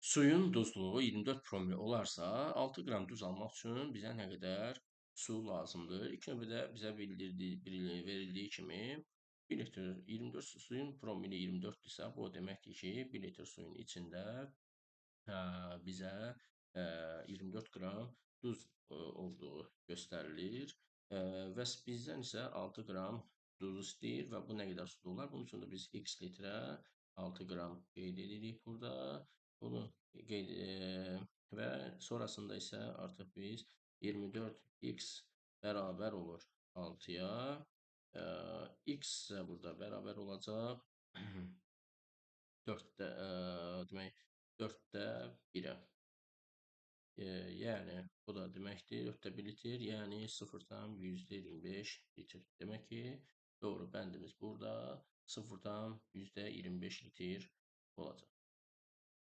Suyun duzluğu 24 promil olarsa, 6 qram duz almaq üçün bizə nə qədər su lazımdır? İlk növbədə bizə verildiyi kimi 1 litr 24 suyun promili 24-dürsə, bu o deməkdir ki, 1 litr suyun içində bizə 24 qram duz olduğu göstərilir. Və bizdən isə 6 qram duz istəyir və bu nə qədər suda olar? Bunun üçün də biz x litrə 6 qram qeyd edirik burada. Bunu qeyd və sonrasında isə artıq biz 24x bərabər olur 6-ya. X isə burada bərabər olacaq 4-də, demək 4-də 1-ə. Yəni, bu da deməkdir 4-də 1 litr, yəni 0,25 litr. Demək ki, doğru bəndimiz burada 0,25 litr olacaq.